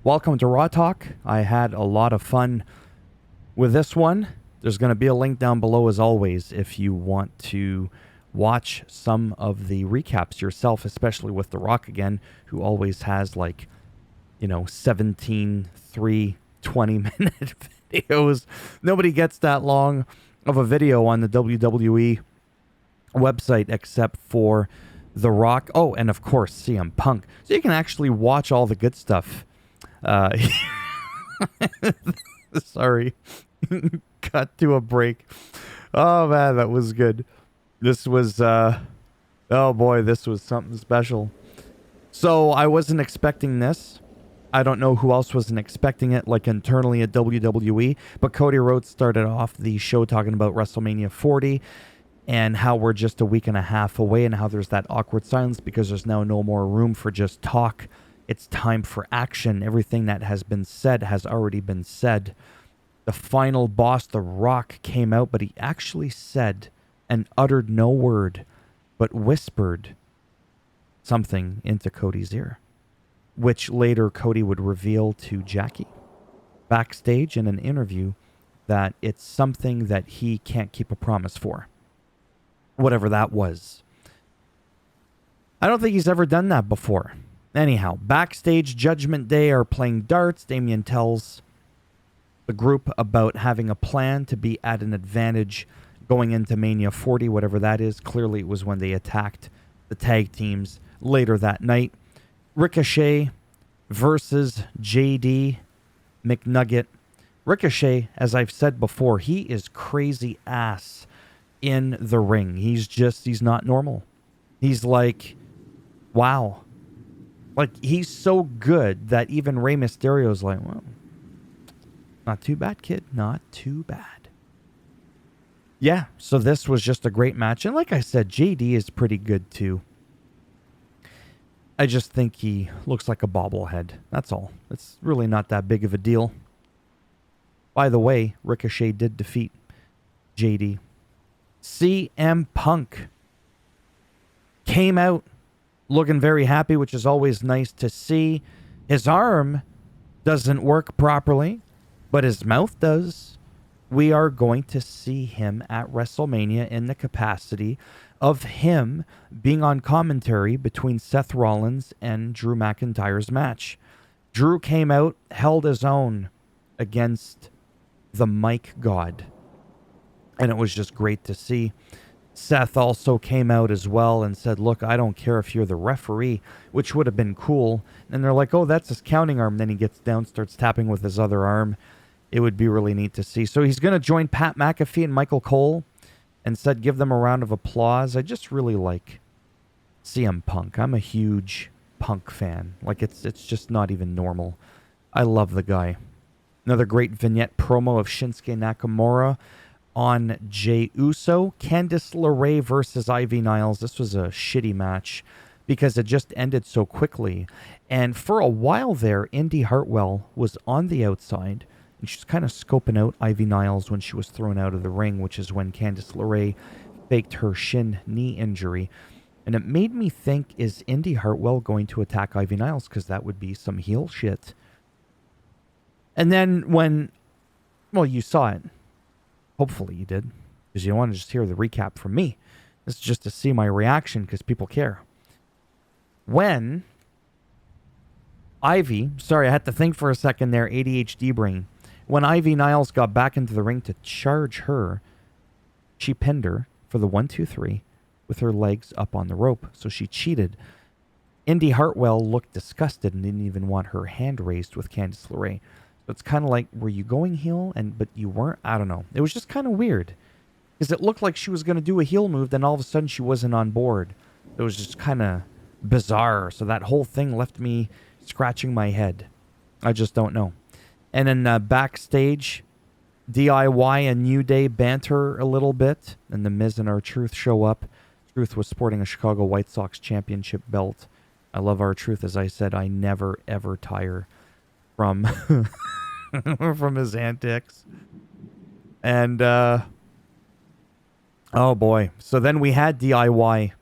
Welcome to Raw Talk. I had a lot of fun with this one. There's going to be a link down below as always if you want to watch some of the recaps yourself, especially with The Rock again, who always has 17, 20-minute videos. Nobody gets that long of a video on the WWE website except for The Rock. Oh, and of course, CM Punk. So you can actually watch all the good stuff. Sorry. Cut to a break. Oh, man, that was good. This was, oh boy, this was something special. So I wasn't expecting this. I don't know who else wasn't expecting it, like internally at WWE, but Cody Rhodes started off the show talking about WrestleMania 40 and how we're just a week and a half away and how there's that awkward silence because there's now no more room for just talk. It's time for action. Everything that has been said has already been said. The final boss, The Rock, came out, but he actually said and uttered no word, but whispered something into Cody's ear, which later Cody would reveal to Jackie backstage in an interview that it's something that he can't keep a promise for. Whatever that was. I don't think he's ever done that before. Anyhow, backstage, Judgment Day are playing darts. Damien tells the group about having a plan to be at an advantage going into Mania 40, whatever that is. Clearly, it was when they attacked the tag teams later that night. Ricochet versus JD McNugget. Ricochet, as I've said before, he is crazy ass in the ring. He's not normal. He's like, wow. Like, he's so good that even Rey Mysterio's like, well, not too bad, kid. Not too bad. Yeah, so this was just a great match. And like I said, JD is pretty good too. I just think he looks like a bobblehead. That's all. It's really not that big of a deal. By the way, Ricochet did defeat JD. CM Punk came out looking very happy, which is always nice to see. His arm doesn't work properly, but his mouth does. We are going to see him at WrestleMania in the capacity of him being on commentary between Seth Rollins and Drew McIntyre's match. Drew came out, held his own against the Mic God, and it was just great to see. Seth also came out as well and said, look, I don't care if you're the referee, which would have been cool. And they're like, oh, that's his counting arm. Then he gets down, starts tapping with his other arm. It would be really neat to see. So he's going to join Pat McAfee and Michael Cole and said, give them a round of applause. I just really like CM Punk. I'm a huge Punk fan. Like, it's just not even normal. I love the guy. Another great vignette promo of Shinsuke Nakamura on Jey Uso. Candice LeRae versus Ivy Niles. This was a shitty match because it just ended so quickly. And for a while there, Indy Hartwell was on the outside, and she's kind of scoping out Ivy Niles when she was thrown out of the ring, which is when Candice LeRae faked her shin knee injury. And it made me think, is Indy Hartwell going to attack Ivy Niles? Because that would be some heel shit. And then well, you saw it. Hopefully you did, because you don't want to just hear the recap from me. This is just to see my reaction, because people care. When Ivy, sorry, I had to think for a second there, ADHD brain. When Ivy Niles got back into the ring to charge her, she pinned her for the 1-2-3 with her legs up on the rope. So she cheated. Indy Hartwell looked disgusted and didn't even want her hand raised with Candice LeRae. So it's kind of like, were you going heel but you weren't? I don't know. It was just kind of weird because it looked like she was going to do a heel move, then all of a sudden she wasn't on board. It was just kind of bizarre. So that whole thing left me scratching my head. I just don't know. And then backstage, DIY and New Day banter a little bit, and The Miz and R-Truth show up. Truth was sporting a Chicago White Sox championship belt. I love R-Truth. As I said, I never, ever tire from from his antics. And, oh boy. So then we had DIY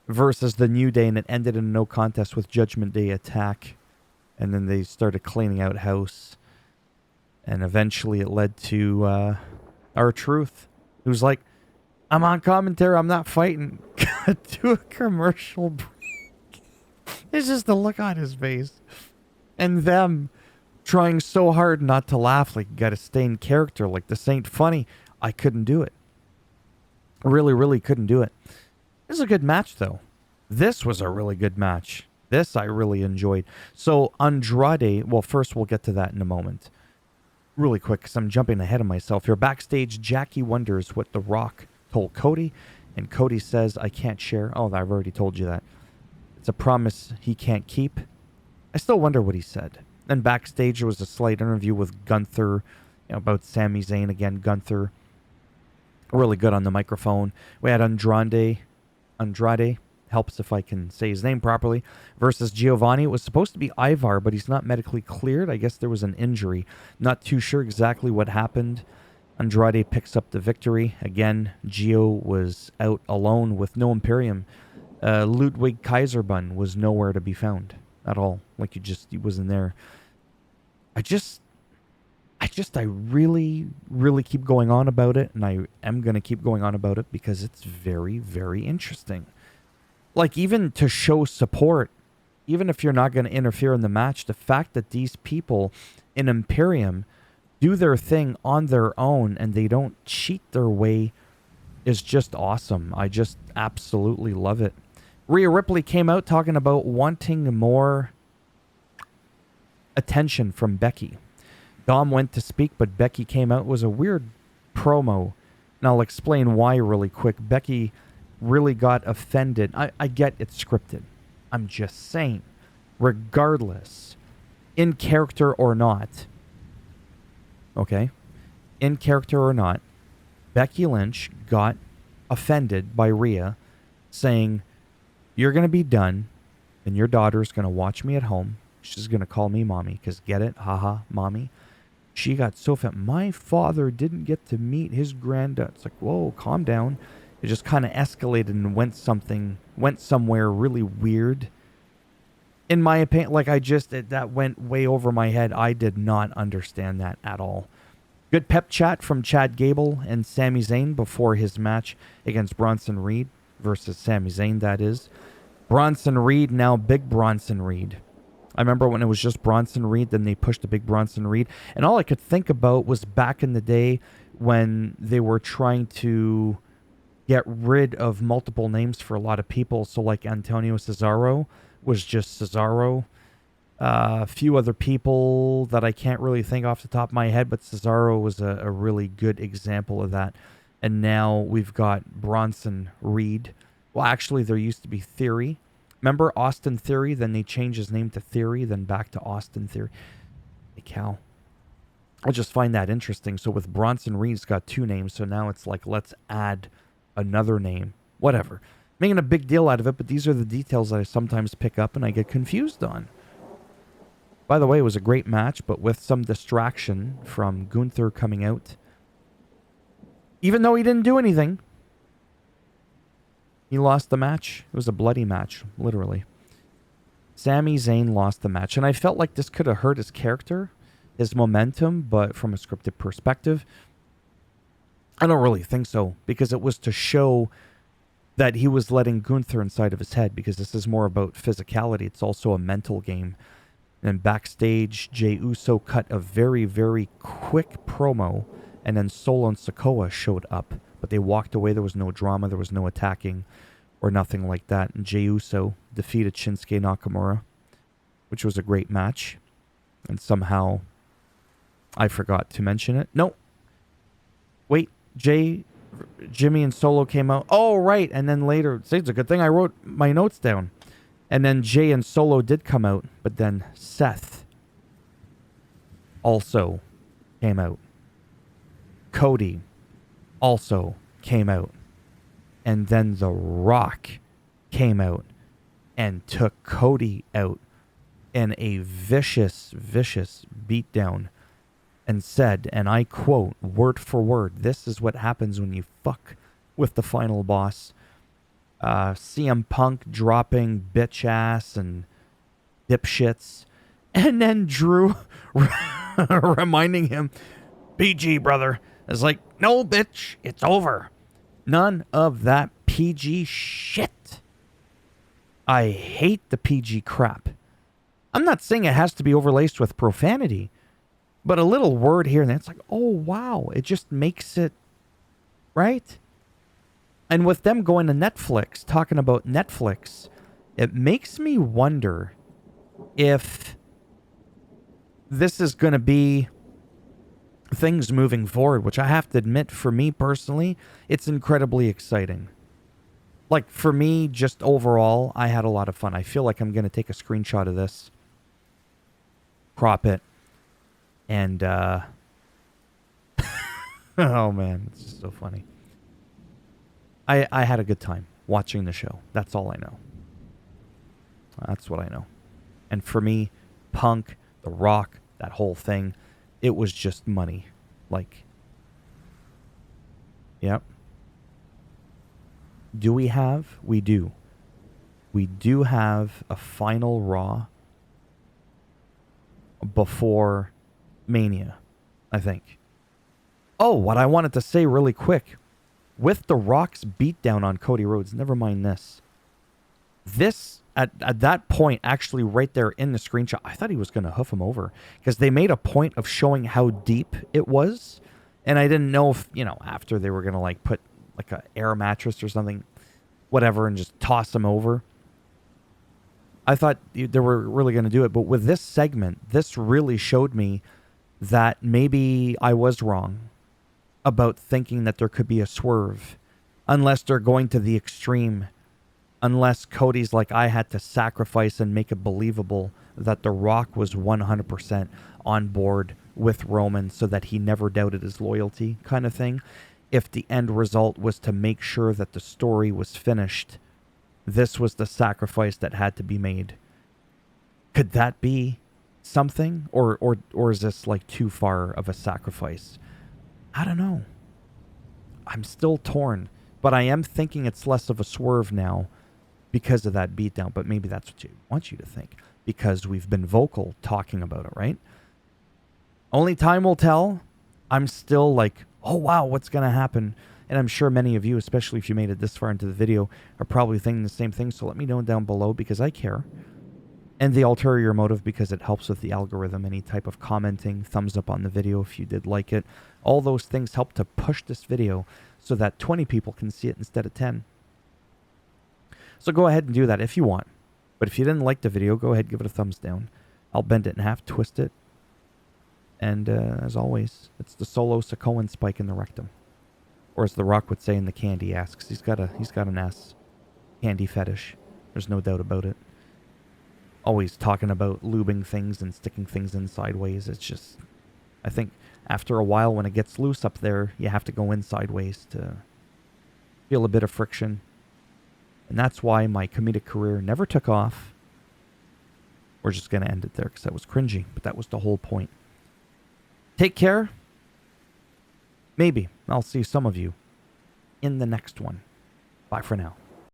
versus the New Day, and it ended in a no contest with Judgment Day attack. And then they started cleaning out house. And eventually it led to R-Truth, who's like, I'm on commentary, I'm not fighting. Cut to a commercial break. It's just the look on his face. And them trying so hard not to laugh, like you gotta stay in character, like this ain't funny. I couldn't do it. Really, really couldn't do it. This is a good match, though. This was a really good match. This I really enjoyed. So Andrade, well, first we'll get to that in a moment. Really quick, because I'm jumping ahead of myself here. Backstage, Jackie wonders what The Rock told Cody, and Cody says, I can't share. Oh, I've already told you that. It's a promise he can't keep. I still wonder what he said. Then backstage, there was a slight interview with Gunther, about Sami Zayn again. Gunther, really good on the microphone. We had Andrade, helps if I can say his name properly, versus Giovanni. It was supposed to be Ivar, but he's not medically cleared. I guess there was an injury. Not too sure exactly what happened. Andrade picks up the victory. Again, Gio was out alone with no Imperium. Ludwig Kaiserbun was nowhere to be found at all. Like he wasn't there. I really, really keep going on about it, and I am going to keep going on about it because it's very, very interesting. Like, even to show support, even if you're not going to interfere in the match, the fact that these people in Imperium do their thing on their own and they don't cheat their way is just awesome. I just absolutely love it. Rhea Ripley came out talking about wanting more attention from Becky. Dom went to speak, but Becky came out. It was a weird promo, and I'll explain why really quick. Becky really got offended. I get it's scripted. I'm just saying, regardless, in character or not, okay, in character or not, Becky Lynch got offended by Rhea saying, you're going to be done, and your daughter's going to watch me at home. She's going to call me mommy, because get it? Haha, mommy. She got so fat. My father didn't get to meet his granddad. It's like, whoa, calm down. It just kind of escalated and went somewhere really weird. In my opinion, like that went way over my head. I did not understand that at all. Good pep chat from Chad Gable and Sami Zayn before his match against Bronson Reed versus Sami Zayn, that is. Bronson Reed, now Big Bronson Reed. I remember when it was just Bronson Reed, then they pushed the Big Bronson Reed. And all I could think about was back in the day when they were trying to get rid of multiple names for a lot of people. So like Antonio Cesaro was just Cesaro. A few other people that I can't really think off the top of my head, but Cesaro was a really good example of that. And now we've got Bronson Reed. Well, actually, there used to be Theory. Remember Austin Theory? Then they changed his name to Theory, then back to Austin Theory. Hey, cow. I just find that interesting. So with Bronson Reed's got two names, so now it's like, let's add another name. Whatever. Making a big deal out of it, but these are the details that I sometimes pick up and I get confused on. By the way, it was a great match, but with some distraction from Gunther coming out. Even though he didn't do anything. He lost the match. It was a bloody match, literally. Sami Zayn lost the match, and I felt like this could have hurt his character, his momentum, but from a scripted perspective, I don't really think so, because it was to show that he was letting Gunther inside of his head, because this is more about physicality. It's also a mental game. And backstage, Jey Uso cut a very, very quick promo, and then Solo and Sikoa showed up. But they walked away. There was no drama. There was no attacking or nothing like that. And Jey Uso defeated Shinsuke Nakamura, which was a great match. And somehow I forgot to mention it. No. Wait. Jimmy and Solo came out. Oh, right. And then later, it's a good thing I wrote my notes down. And then Jay and Solo did come out. But then Seth also came out. Cody also came out. And then The Rock came out and took Cody out in a vicious, vicious beatdown and said, and I quote, word for word, this is what happens when you fuck with the final boss. CM Punk dropping bitch ass and dipshits. And then Drew reminding him, PG, brother. It's like, no, bitch, it's over. None of that PG shit. I hate the PG crap. I'm not saying it has to be overlaced with profanity, but a little word here and there, it's like, oh, wow. It just makes it, right? And with them going to Netflix, talking about Netflix, it makes me wonder if this is going to be things moving forward, which I have to admit, for me personally, it's incredibly exciting. Like, for me, just overall, I had a lot of fun. I feel like I'm going to take a screenshot of this, crop it, and, oh man, it's just so funny. I had a good time watching the show. That's all I know. That's what I know. And for me, Punk, The Rock, that whole thing, it was just money. Like, yep. Do we have? We do. We do have a final Raw before Mania, I think. Oh, what I wanted to say really quick. With The Rock's beatdown on Cody Rhodes, never mind this. This, at that point, actually right there in the screenshot, I thought he was going to hoof him over. Because they made a point of showing how deep it was. And I didn't know if, after they were going to like put like an air mattress or something, whatever, and just toss him over. I thought they were really going to do it. But with this segment, this really showed me that maybe I was wrong about thinking that there could be a swerve, unless they're going to the extreme, unless Cody's like, I had to sacrifice and make it believable that The Rock was 100% on board with Roman so that he never doubted his loyalty, kind of thing. If the end result was to make sure that the story was finished, this was the sacrifice that had to be made. Could that be something? Or is this like too far of a sacrifice? I don't know. I'm still torn, but I am thinking it's less of a swerve now because of that beatdown. But maybe that's what you want you to think, because we've been vocal talking about it, right? Only time will tell. I'm still like, oh wow, what's going to happen? And I'm sure many of you, especially if you made it this far into the video, are probably thinking the same thing. So let me know down below, because I care. And the ulterior motive, because it helps with the algorithm. Any type of commenting, thumbs up on the video if you did like it. All those things help to push this video so that 20 people can see it instead of 10. So go ahead and do that if you want. But if you didn't like the video, go ahead and give it a thumbs down. I'll bend it in half, twist it. And as always, it's the solo Sakoan spike in the rectum. Or as The Rock would say in the candy ass, 'cause he's got an ass candy fetish. There's no doubt about it. Always talking about lubing things and sticking things in sideways. It's just, I think after a while when it gets loose up there, you have to go in sideways to feel a bit of friction. And that's why my comedic career never took off. We're just going to end it there because that was cringy, but that was the whole point. Take care. Maybe I'll see some of you in the next one. Bye for now.